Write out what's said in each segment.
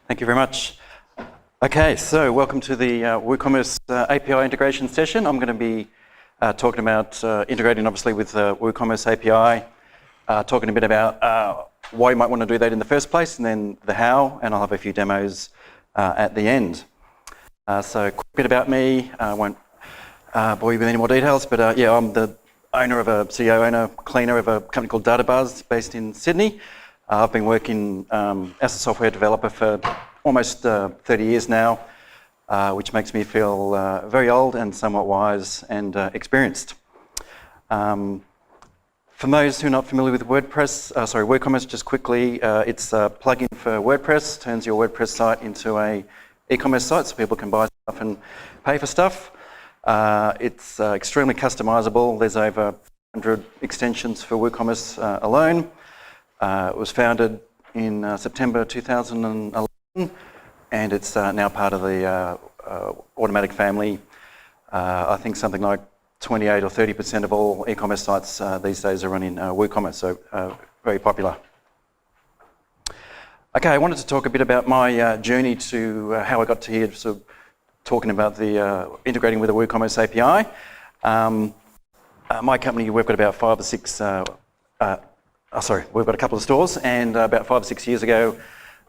Thank you very much. Okay, so welcome to the WooCommerce API integration session. I'm going to be talking about integrating obviously with WooCommerce API, talking a bit about why you might want to do that in the first place, and then the how, and I'll have a few demos at the end. So a quick bit about me. I won't bore you with any more details, but yeah, I'm the CEO, cleaner of a company called DataBuzz based in Sydney. I've been working as a software developer for almost 30 years now, which makes me feel very old and somewhat wise and experienced. For those who are not familiar with WooCommerce, just quickly, it's a plugin for WordPress, turns your WordPress site into a e-commerce site so people can buy stuff and pay for stuff. It's extremely customizable. There's over 100 extensions for WooCommerce alone. It was founded in September 2011, and it's now part of the Automatic family. I think something like 28 or 30% of all e-commerce sites these days are running WooCommerce, so very popular. Okay, I wanted to talk a bit about my journey to how I got to here, sort of talking about the integrating with the WooCommerce API. My company, we've got about 5 or 6. We've got a couple of stores, and about 5 or 6 years ago,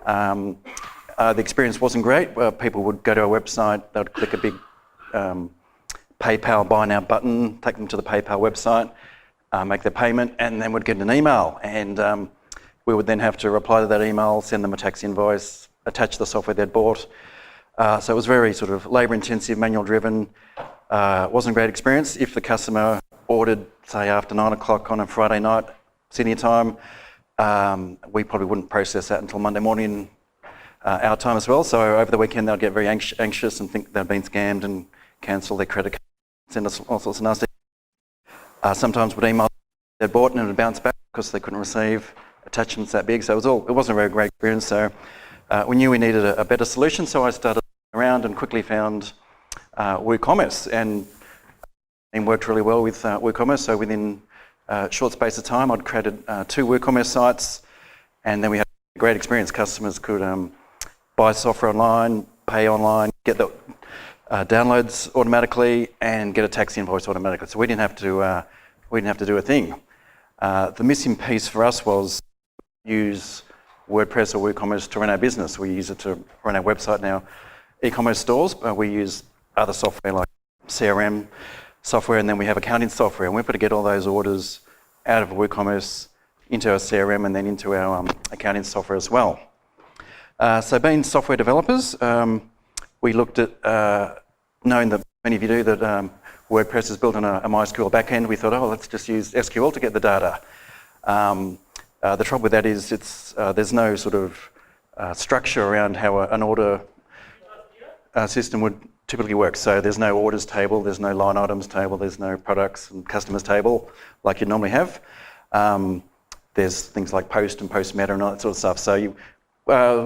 the experience wasn't great. People would go to our website, they would click a big PayPal buy now button, take them to the PayPal website, make their payment, and then would get an email. And we would then have to reply to that email, send them a tax invoice, attach the software they'd bought. So it was very sort of labour-intensive, manual-driven. Wasn't a great experience. If the customer ordered, say, after 9 o'clock on a Friday night, Sydney time, we probably wouldn't process that until Monday morning our time as well. So over the weekend they'd get very anxious and think they'd been scammed and cancel their credit card, send us all sorts of nasty. Sometimes would email they'd bought and it would bounce back because they couldn't receive attachments that big. So it wasn't a very great experience. So we knew we needed a better solution. So I started around and quickly found WooCommerce, and it worked really well with WooCommerce. So within a short space of time, I'd created 2 WooCommerce sites, and then we had a great experience. Customers could buy software online, pay online, get the downloads automatically, and get a tax invoice automatically. So we didn't have to do a thing. The missing piece for us was use WordPress or WooCommerce to run our business. We use it to run our website now, e-commerce stores, but we use other software like CRM software, and then we have accounting software, and we've got to get all those orders out of WooCommerce into our CRM and then into our accounting software as well. So being software developers, we looked at, knowing that many of you do, that WordPress is built on a MySQL backend. We thought, let's just use SQL to get the data. The trouble with that is there's no sort of structure around how an order system would typically works. So there's no orders table, there's no line items table, there's no products and customers table like you'd normally have. There's things like post and post meta and all that sort of stuff. So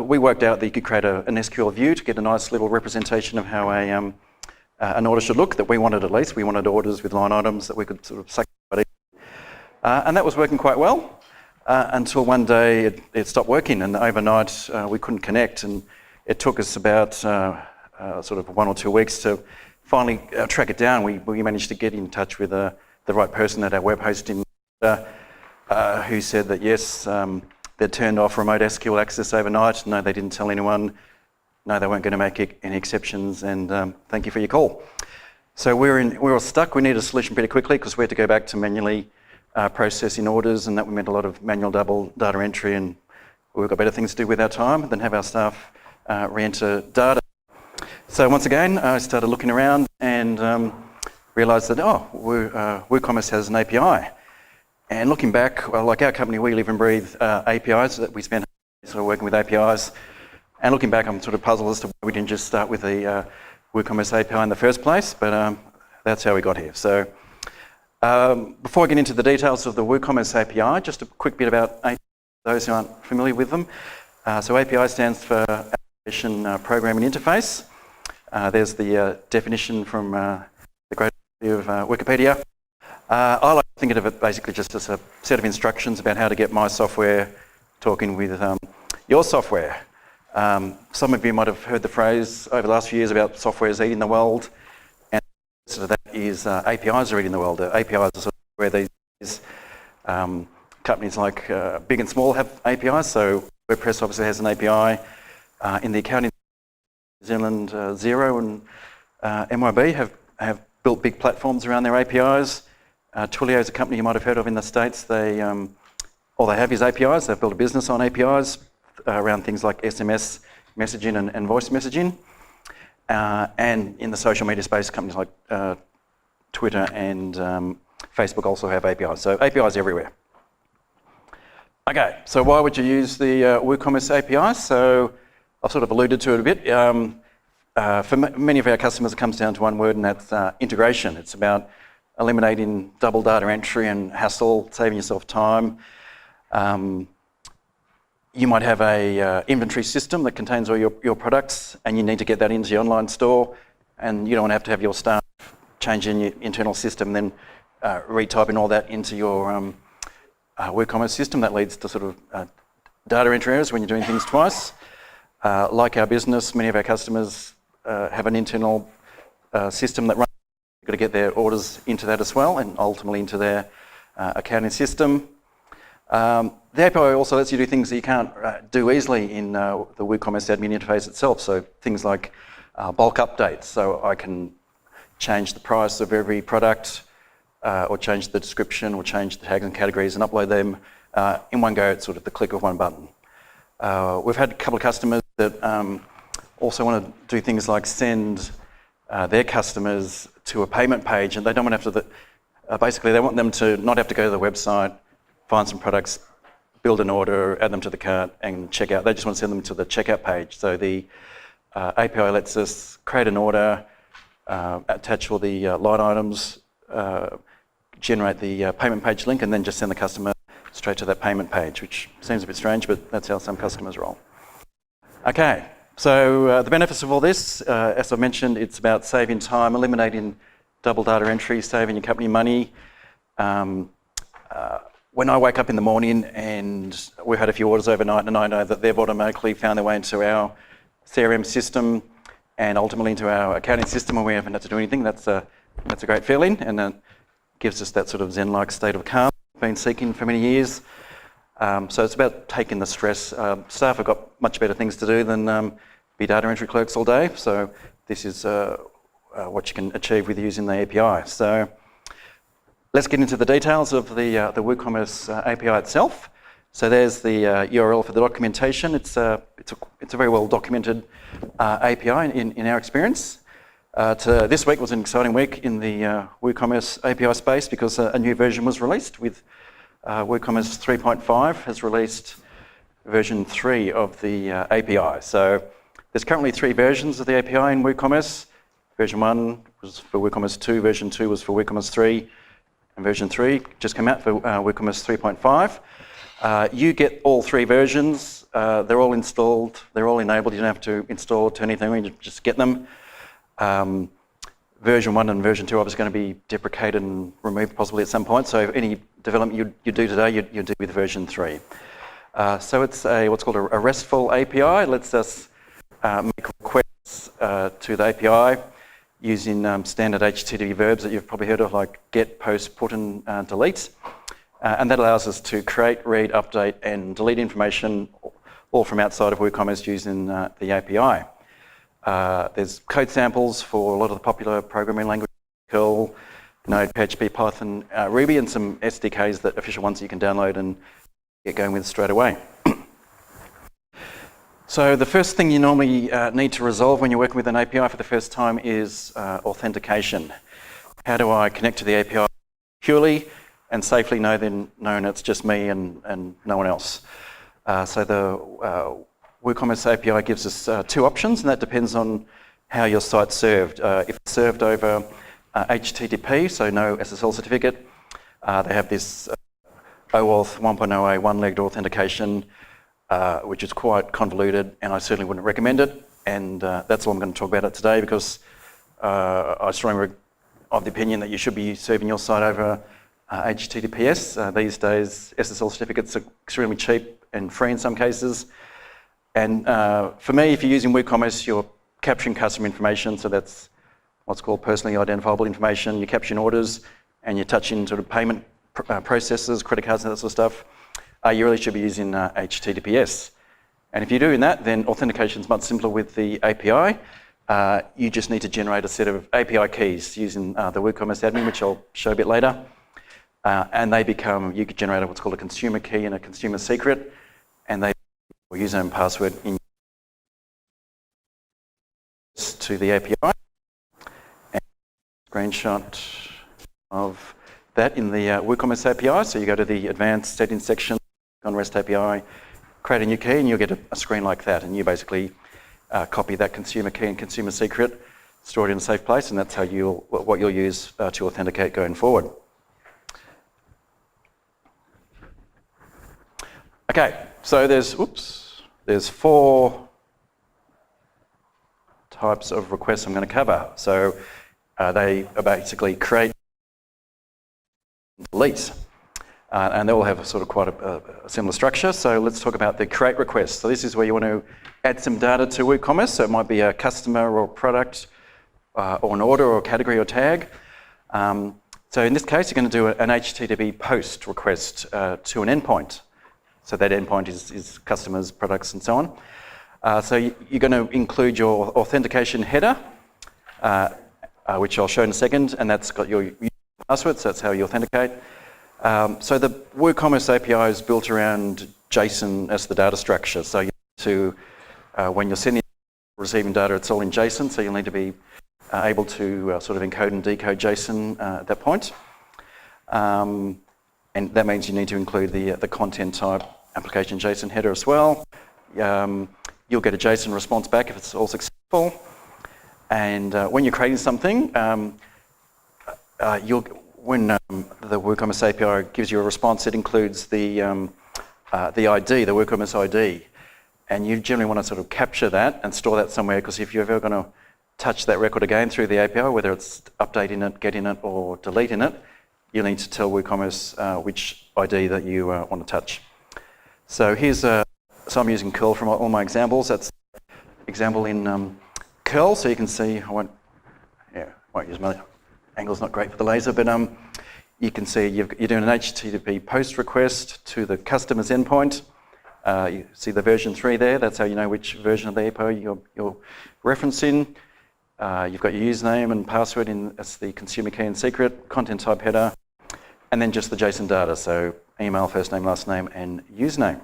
we worked out that you could create an SQL view to get a nice little representation of how an order should look, that we wanted at least. We wanted orders with line items that we could sort of suck. And that was working quite well until one day it stopped working, and overnight we couldn't connect, and it took us about sort of 1 or 2 weeks to finally track it down. We managed to get in touch with the right person at our web hosting who said that yes, they'd turned off remote SQL access overnight. No, they didn't tell anyone. No, they weren't going to make any exceptions, and thank you for your call. So we were stuck. We needed a solution pretty quickly because we had to go back to manually processing orders, and that meant a lot of manual double data entry, and we've got better things to do with our time than have our staff re-enter data. So once again, I started looking around and realised that, WooCommerce has an API. And looking back, well, like our company, we live and breathe APIs. That we spend sort of working with APIs. And looking back, I'm sort of puzzled as to why we didn't just start with the WooCommerce API in the first place, but that's how we got here. So before I get into the details of the WooCommerce API, just a quick bit about those who aren't familiar with them. So API stands for Application Programming Interface. There's the definition from the great of Wikipedia. I like to think of it basically just as a set of instructions about how to get my software talking with your software. Some of you might have heard the phrase over the last few years about software is eating the world, and the answer to that is APIs are eating the world. APIs are sort of where these companies like big and small have APIs. So WordPress obviously has an API. In the accounting, New Zealand, Xero and MYB have built big platforms around their APIs. Twilio is a company you might have heard of in the States. All they have is APIs. They've built a business on APIs around things like SMS messaging and voice messaging. And in the social media space, companies like Twitter and Facebook also have APIs. So APIs everywhere. Okay, so why would you use the WooCommerce API? So I've sort of alluded to it a bit. For many of our customers, it comes down to one word, and that's integration. It's about eliminating double data entry and hassle, saving yourself time. You might have a inventory system that contains all your products, and you need to get that into your online store, and you don't want to have your staff changing your internal system, then retyping all that into your WooCommerce system. That leads to sort of data entry errors when you're doing things twice. Like our business, many of our customers have an internal system that runs. You've got to get their orders into that as well, and ultimately into their accounting system. The API also lets you do things that you can't do easily in the WooCommerce admin interface itself. So things like bulk updates. So I can change the price of every product, or change the description, or change the tags and categories, and upload them in one go at sort of the click of one button. We've had a couple of customers that also want to do things like send their customers to a payment page, and they don't want to have to. Basically, they want them to not have to go to the website, find some products, build an order, add them to the cart, and check out. They just want to send them to the checkout page. So the API lets us create an order, attach all the line items, generate the payment page link, and then just send the customer straight to that payment page, which seems a bit strange, but that's how some customers roll. Okay, so the benefits of all this, as I mentioned, it's about saving time, eliminating double data entry, saving your company money. When I wake up in the morning and we've had a few orders overnight, and I know that they've automatically found their way into our CRM system and ultimately into our accounting system, and we haven't had to do anything, that's a great feeling, and gives us that sort of Zen-like state of calm we've been seeking for many years. So it's about taking the stress. Staff have got much better things to do than be data entry clerks all day. So this is what you can achieve with using the API. So let's get into the details of the WooCommerce API itself. So there's the URL for the documentation. It's a very well documented API in our experience. This week was an exciting week in the WooCommerce API space because a new version was released with WooCommerce 3.5 has released version 3 of the API. So there's currently 3 versions of the API in WooCommerce. Version 1 was for WooCommerce 2, version 2 was for WooCommerce 3, and version 3 just came out for WooCommerce 3.5. You get all 3 versions. They're all installed. They're all enabled. You don't have to install or turn anything on. You just get them. Version 1 and version 2 are obviously going to be deprecated and removed possibly at some point. So any development you do today, you do with version 3. So it's what's called a RESTful API. It lets us make requests to the API using standard HTTP verbs that you've probably heard of, like get, post, put, and delete. And that allows us to create, read, update, and delete information all from outside of WooCommerce using the API. There's code samples for a lot of the popular programming languages, Perl, Node, PHP, Python, Ruby, and some SDKs, that official ones that you can download and get going with straight away. So the first thing you normally need to resolve when you're working with an API for the first time is authentication. How do I connect to the API securely and safely knowing it's just me and no one else? So the WooCommerce API gives us 2 options, and that depends on how your site's served. If it's served over HTTP, so no SSL certificate, they have this OAuth 1.0a one-legged authentication, which is quite convoluted, and I certainly wouldn't recommend it. And that's all I'm going to talk about it today, because I strongly of the opinion that you should be serving your site over HTTPS. These days, SSL certificates are extremely cheap and free in some cases. And for me, if you're using WooCommerce, you're capturing customer information, so that's what's called personally identifiable information. You're capturing orders and you're touching sort of payment processes, credit cards and that sort of stuff. You really should be using HTTPS. And if you're doing that, then authentication is much simpler with the API. You just need to generate a set of API keys using the WooCommerce admin, which I'll show a bit later. And they become, you could generate what's called a consumer key and a consumer secret, and they username and password in to the API. And screenshot of that in the WooCommerce API. So you go to the advanced settings section on REST API, create a new key, and you'll get a screen like that. And you basically copy that consumer key and consumer secret, store it in a safe place, and that's how what you'll use to authenticate going forward. Okay, so there's 4 types of requests I'm going to cover. So they are basically create, delete, and they all have sort of quite a similar structure. So let's talk about the create request. So this is where you want to add some data to WooCommerce. So it might be a customer or product or an order or category or tag. So in this case, you're going to do an HTTP post request to an endpoint. So that endpoint is customers, products, and so on. So you're going to include your authentication header, which I'll show in a second, and that's got your password, so that's how you authenticate. So the WooCommerce API is built around JSON as the data structure. So you need to, when you're sending, receiving data, it's all in JSON, so you'll need to be able to sort of encode and decode JSON at that point. And that means you need to include the content type application JSON header as well. You'll get a JSON response back if it's all successful. And when you're creating something, when the WooCommerce API gives you a response, it includes the ID, the WooCommerce ID. And you generally want to sort of capture that and store that somewhere, because if you're ever going to touch that record again through the API, whether it's updating it, getting it, or deleting it, you need to tell WooCommerce which ID that you want to touch. So here's so I'm using curl from all my examples. That's example in curl, so you can see I won't use my angle's not great for the laser, but you can see you're doing an HTTP post request to the customer's endpoint. You see the version 3 there. That's how you know which version of the API you're referencing. You've got your username and password as the consumer key and secret, content type header, and then just the JSON data, so email, first name, last name, and username.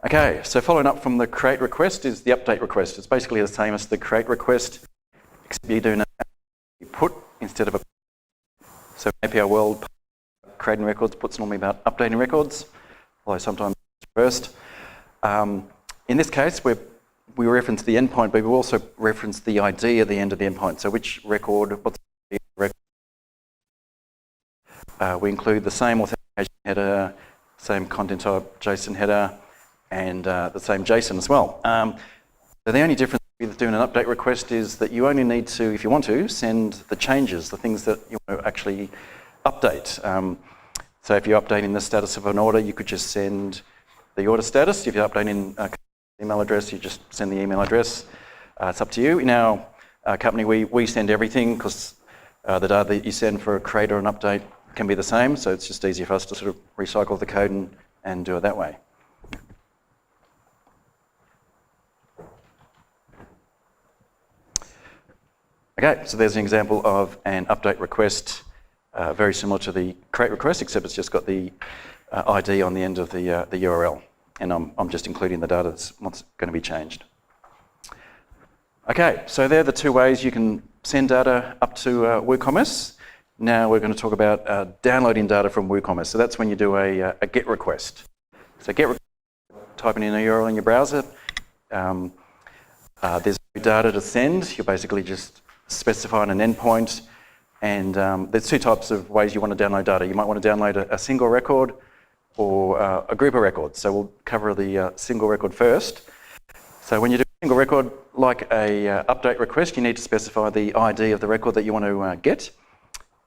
Okay, so following up from the create request is the update request. It's basically the same as the create request, except you're doing a put instead of a. So API world, creating records, put's normally about updating records, although sometimes it's reversed. In this case, we reference the endpoint, but we also reference the ID at the end of the endpoint. So which record, what's the record? We include the same authentication header, same content type JSON header, and the same JSON as well. So the only difference with doing an update request is that you only need to, if you want to, send the changes, the things that you want to actually update. So if you're updating the status of an order, you could just send the order status. If you're updating email address, you just send the email address. It's up to you. In our company, we send everything, because the data that you send for a create or an update can be the same, so it's just easier for us to sort of recycle the code and do it that way. Okay, so there's an example of an update request, very similar to the create request, except it's just got the ID on the end of the URL. And I'm just including the data that's what's going to be changed. Okay, so they're the 2 ways you can send data up to WooCommerce. Now we're going to talk about downloading data from WooCommerce. So that's when you do a GET request. So GET request, typing in a URL in your browser. There's no data to send. You're basically just specifying an endpoint. And there's 2 types of ways you want to download data. You might want to download a single record or a group of records. So we'll cover the single record first. So when you do a single record, like a update request, you need to specify the ID of the record that you want to get.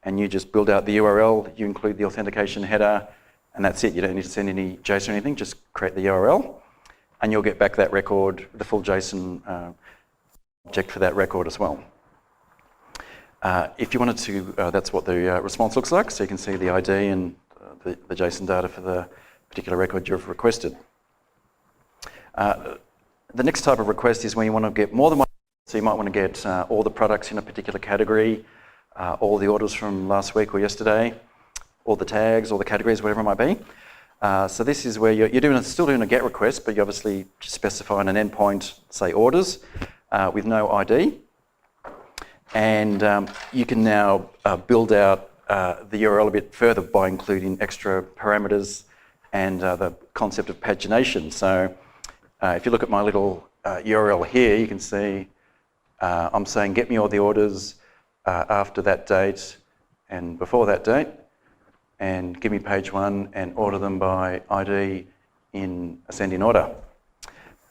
And you just build out the URL, you include the authentication header, and that's it. You don't need to send any JSON or anything, just create the URL. and you'll get back that record, the full JSON object for that record as well. If you wanted to, that's what the response looks like. So you can see the ID and the JSON data for the particular record you've requested. The next type of request is when you want to get more than one. So you might want to get all the products in a particular category, all the orders from last week or yesterday, all the tags, all the categories, whatever it might be. So this is where you're still doing a GET request, but you're obviously specifying an endpoint, say orders, with no ID. And you can now build out the URL a bit further by including extra parameters and the concept of pagination. So if you look at my little URL here, you can see I'm saying get me all the orders after that date and before that date, and give me page one and order them by ID in ascending order.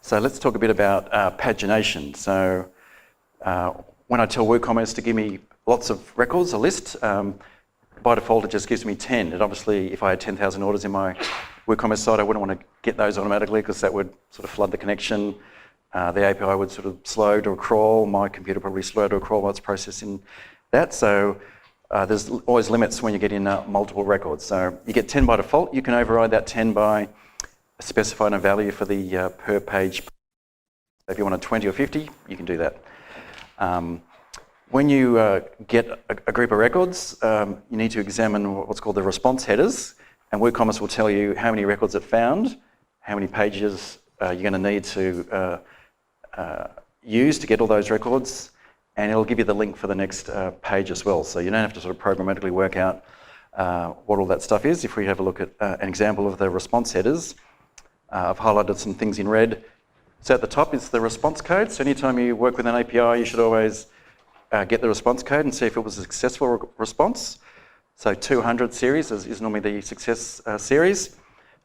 So let's talk a bit about pagination. So when I tell WooCommerce to give me lots of records, a list, by default it just gives me 10. And obviously if I had 10,000 orders in my WooCommerce site, I wouldn't want to get those automatically because that would sort of flood the connection. The API would sort of slow to a crawl. My computer probably slow to a crawl while it's processing that. So there's always limits when you get in multiple records. So you get 10 by default. You can override that 10 by specifying a value for the per page. If you want a 20 or 50, you can do that. When you get a group of records, you need to examine what's called the response headers, and WooCommerce will tell you how many records it found, how many pages you're going to need to use to get all those records, and it'll give you the link for the next page as well. So you don't have to sort of programmatically work out what all that stuff is. If we have a look at an example of the response headers, I've highlighted some things in red. So at the top is the response code. So anytime you work with an API, you should always get the response code and see if it was a successful response. So 200 series is normally the success series.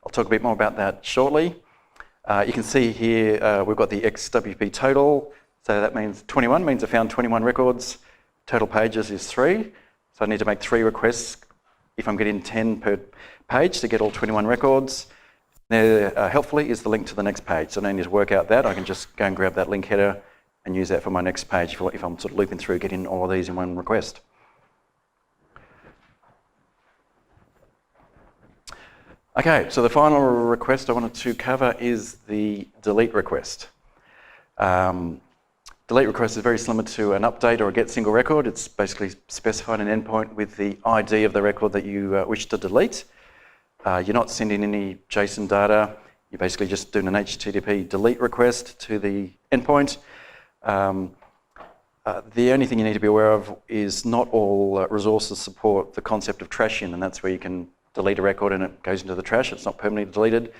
I'll talk a bit more about that shortly. You can see here we've got the XWP total. So that means 21 means I found 21 records. Total pages is 3. So I need to make 3 requests if I'm getting 10 per page to get all 21 records. There, helpfully, is the link to the next page. So I don't need to work out that. I can just go and grab that link header and use that for my next page if I'm sort of looping through getting all of these in one request. Okay, so the final request I wanted to cover is the delete request. Delete request is very similar to an update or a get single record. It's basically specifying an endpoint with the ID of the record that you wish to delete. You're not sending any JSON data. You're basically just doing an HTTP delete request to the endpoint. The only thing you need to be aware of is not all resources support the concept of trashing, and that's where you can delete a record and it goes into the trash. It's not permanently deleted.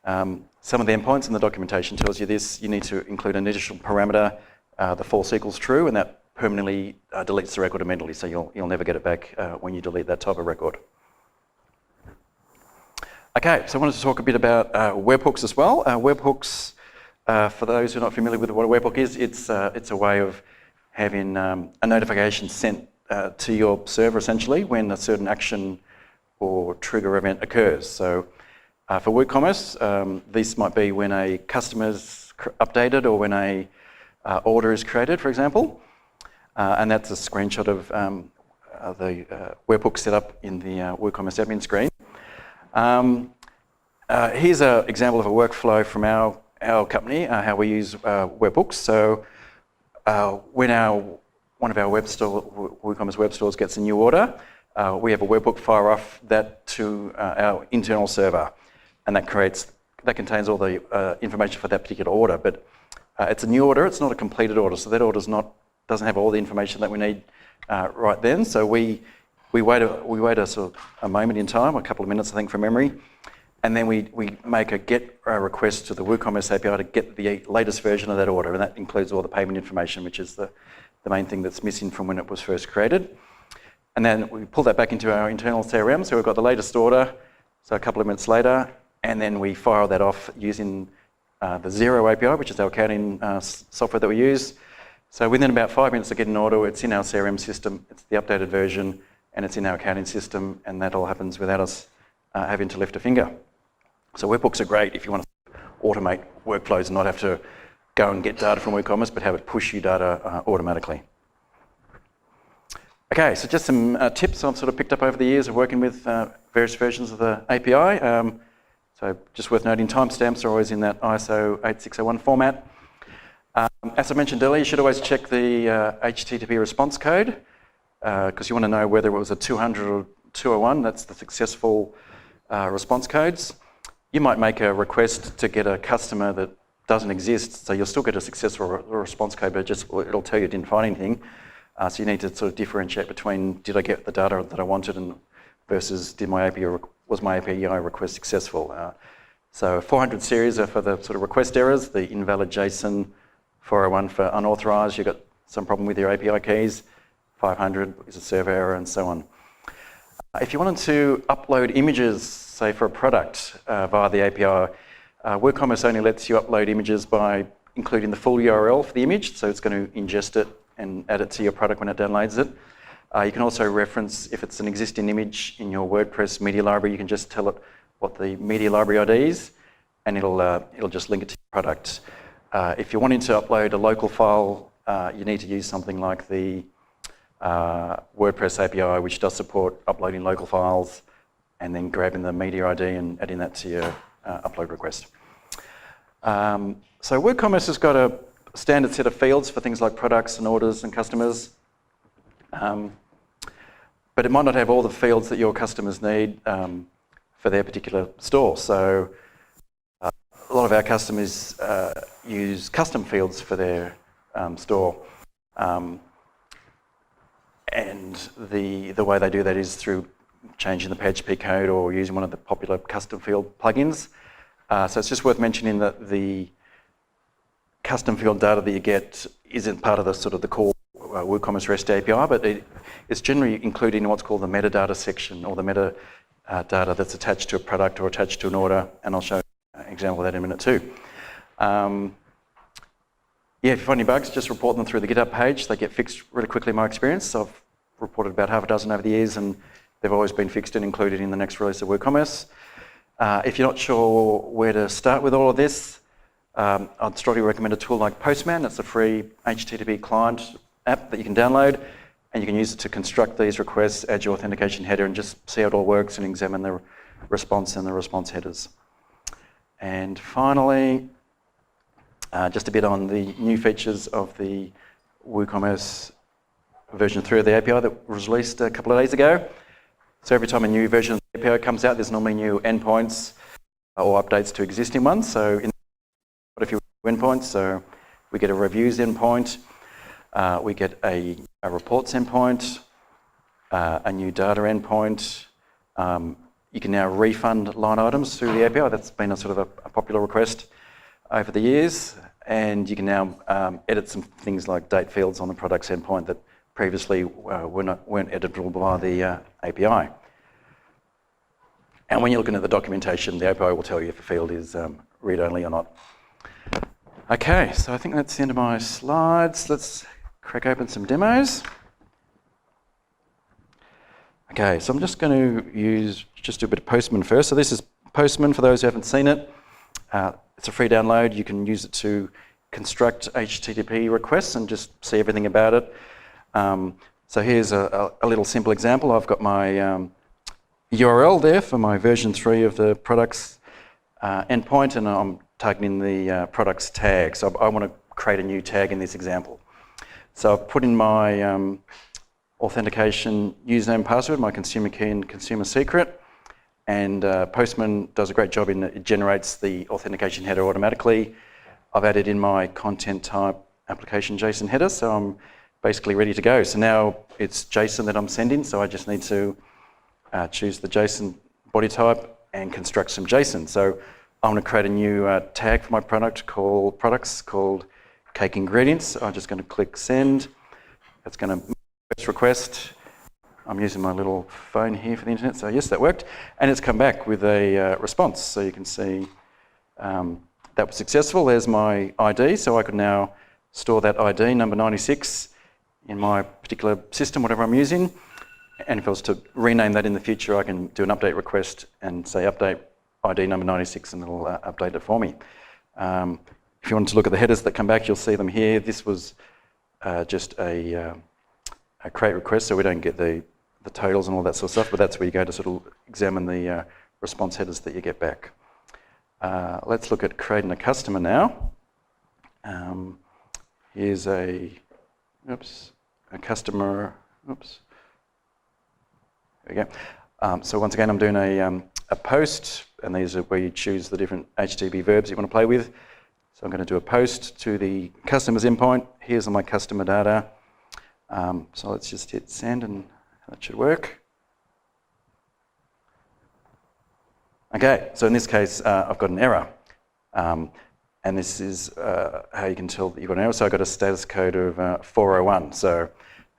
Some of the endpoints in the documentation tells you this. You need to include an additional parameter, the false equals true, and that permanently deletes the record immediately, so you'll never get it back when you delete that type of record. Okay, so I wanted to talk a bit about webhooks as well. Webhooks, for those who are not familiar with what a webhook is, it's a way of having a notification sent to your server essentially when a certain action or trigger event occurs. So for WooCommerce, this might be when a customer's updated or when a order is created, for example. And that's a screenshot of the webhook set up in the WooCommerce admin screen. Here's an example of a workflow from our company, how we use webhooks. So when one of our WooCommerce web stores gets a new order, we have a webhook fire off that to our internal server, and that contains all the information for that particular order. But it's a new order; it's not a completed order, so that order doesn't have all the information that we need right then. So we wait a sort of a moment in time, a couple of minutes, I think, from memory, and then we make a GET request to the WooCommerce API to get the latest version of that order, and that includes all the payment information, which is the main thing that's missing from when it was first created. And then we pull that back into our internal CRM, so we've got the latest order, so a couple of minutes later, and then we fire that off using the Xero API, which is our accounting software that we use. So within about 5 minutes of getting an order, it's in our CRM system, it's the updated version, and it's in our accounting system, and that all happens without us having to lift a finger. So webhooks are great if you want to automate workflows and not have to go and get data from WooCommerce, but have it push you data automatically. Okay, so just some tips I've sort of picked up over the years of working with various versions of the API. So just worth noting, timestamps are always in that ISO 8601 format. As I mentioned earlier, you should always check the HTTP response code because you want to know whether it was a 200 or 201. That's the successful response codes. You might make a request to get a customer that doesn't exist, so you'll still get a successful response code, but it'll tell you it didn't find anything. So you need to sort of differentiate between did I get the data that I wanted and versus was my API request successful. So 400 series are for the sort of request errors, the invalid JSON, 401 for unauthorized, you've got some problem with your API keys, 500 is a server error, and so on. If you wanted to upload images, say for a product via the API, WooCommerce only lets you upload images by including the full URL for the image, so it's going to ingest it and add it to your product when it downloads it. You can also reference, if it's an existing image in your WordPress media library, you can just tell it what the media library ID is, and it'll just link it to your product. If you're wanting to upload a local file, you need to use something like the WordPress API, which does support uploading local files and then grabbing the media ID and adding that to your upload request. So WooCommerce has got a standard set of fields for things like products and orders and customers. But it might not have all the fields that your customers need for their particular store. So a lot of our customers use custom fields for their store. And the way they do that is through changing the PHP code or using one of the popular custom field plugins. So it's just worth mentioning that the custom field data that you get isn't part of the sort of the core WooCommerce REST API, but it's generally included in what's called the metadata section, or the metadata that's attached to a product or attached to an order, and I'll show an example of that in a minute too. Yeah, if you find any bugs, just report them through the GitHub page. They get fixed really quickly in my experience. So I've reported about half a dozen over the years, and they've always been fixed and included in the next release of WooCommerce. If you're not sure where to start with all of this, I'd strongly recommend a tool like Postman. It's a free HTTP client app that you can download, and you can use it to construct these requests, add your authentication header, and just see how it all works and examine the response and the response headers. And finally, just a bit on the new features of the WooCommerce version 3 of the API that was released a couple of days ago. So every time a new version of the API comes out, there's normally new endpoints or updates to existing ones. So in quite a few endpoints, so we get a reviews endpoint, we get a reports endpoint, a new data endpoint. You can now refund line items through the API. That's been a sort of a popular request over the years. And you can now edit some things like date fields on the products endpoint that previously weren't editable via the API. And when you're looking at the documentation, the API will tell you if a field is read-only or not. Okay, so I think that's the end of my slides. Let's crack open some demos. Okay, so I'm just going to do a bit of Postman first. So this is Postman for those who haven't seen it. It's a free download. You can use it to construct HTTP requests and just see everything about it. So here's a little simple example. I've got my URL there for my version 3 of the products endpoint, and I'm targeting the products tag. So I want to create a new tag in this example. So I've put in my authentication username and password, my consumer key and consumer secret, and Postman does a great job in that it generates the authentication header automatically. I've added in my content type application JSON header, so I'm basically ready to go. So now it's JSON that I'm sending, so I just need to choose the JSON body type and construct some JSON. So I want to create a new tag for my product called cake ingredients. So I'm just going to click send. That's going to request. I'm using my little phone here for the internet, so yes, that worked. And it's come back with a response. So you can see that was successful. There's my ID, so I could now store that ID, number 96, in my particular system, whatever I'm using. And if I was to rename that in the future, I can do an update request and say update ID number 96 and it'll update it for me. If you want to look at the headers that come back, you'll see them here. This was just a create request, so we don't get the totals and all that sort of stuff, but that's where you go to sort of examine the response headers that you get back. Let's look at creating a customer now. Here's a customer, there we go. So once again, I'm doing a post, and these are where you choose the different HTTP verbs you want to play with. So I'm going to do a post to the customer's endpoint. Here's all my customer data. So let's just hit send, and that should work. Okay, so in this case, I've got an error. And this is how you can tell that you've got an error. So I've got a status code of 401. So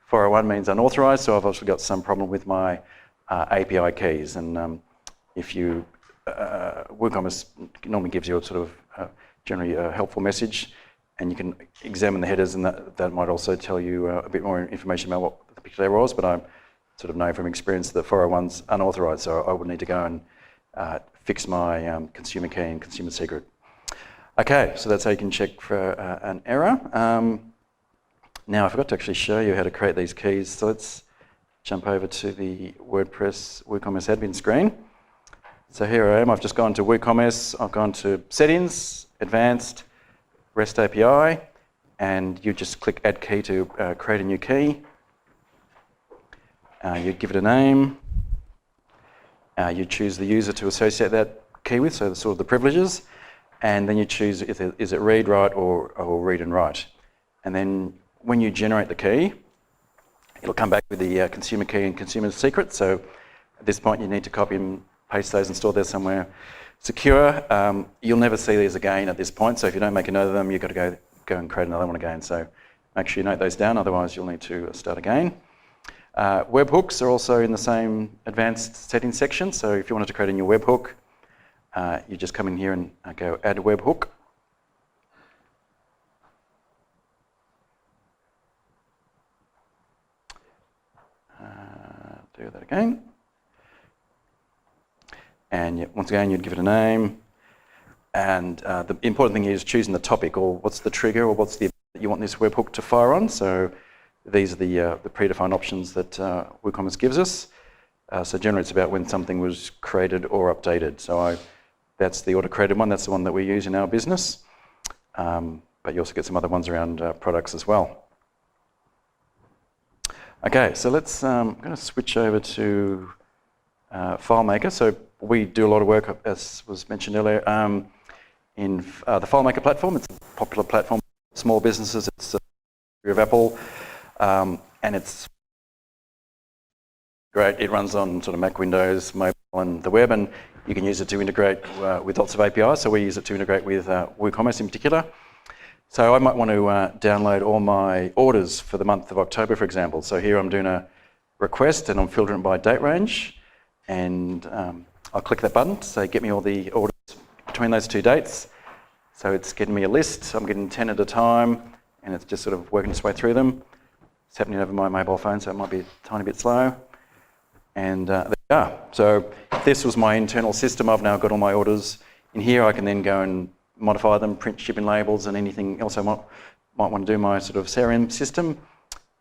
401 means unauthorized, so I've obviously got some problem with my API keys. And if you, WooCommerce normally gives you a sort of generally a helpful message, and you can examine the headers, and that might also tell you a bit more information about what the particular error was, but I sort of know from experience that 401's unauthorized, so I would need to go and fix my consumer key and consumer secret. Okay, so that's how you can check for an error. Now I forgot to actually show you how to create these keys, so let's jump over to the WordPress WooCommerce admin screen. So here I am, I've just gone to WooCommerce, I've gone to Settings, Advanced, REST API, and you just click Add Key to create a new key. You give it a name. You choose the user to associate that key with, so the sort of the privileges, and then you choose is it read, write, or read and write. And then when you generate the key, it'll come back with the consumer key and consumer secret. So at this point, you need to copy and paste those and store those somewhere secure. You'll never see these again at this point, so if you don't make a note of them, you've got to go and create another one again. So make sure you note those down, otherwise you'll need to start again. Webhooks are also in the same advanced settings section, so if you wanted to create a new webhook, you just come in here and go add a webhook. Do that again. And once again, you'd give it a name. And the important thing is choosing the topic, or what's the trigger, or what's the event that you want this webhook to fire on. So these are the predefined options that WooCommerce gives us. So generally it's about when something was created or updated. So that's the auto-created one, that's the one that we use in our business. But you also get some other ones around products as well. Okay, so I'm going to switch over to FileMaker. So we do a lot of work, as was mentioned earlier, in the FileMaker platform. It's a popular platform for small businesses. It's of Apple, and it's great. It runs on sort of Mac, Windows, mobile, and the web, and you can use it to integrate with lots of APIs. So we use it to integrate with WooCommerce in particular. So I might want to download all my orders for the month of October, for example. So here I'm doing a request, and I'm filtering by date range, and I'll click that button to say get me all the orders between those two dates. So it's getting me a list. I'm getting 10 at a time, and it's just sort of working its way through them. It's happening over my mobile phone, so it might be a tiny bit slow. And there we are. So if this was my internal system, I've now got all my orders in here. I can then go and modify them, print shipping labels, and anything else I might want to do in my sort of CRM system.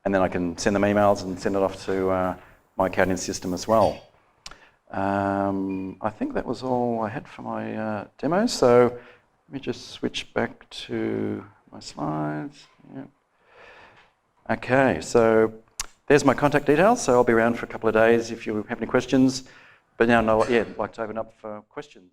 And then I can send them emails and send it off to my accounting system as well. I think that was all I had for my demo. So let me just switch back to my slides. Yep. Okay, so there's my contact details. So I'll be around for a couple of days if you have any questions. But now, I'd like to open up for questions.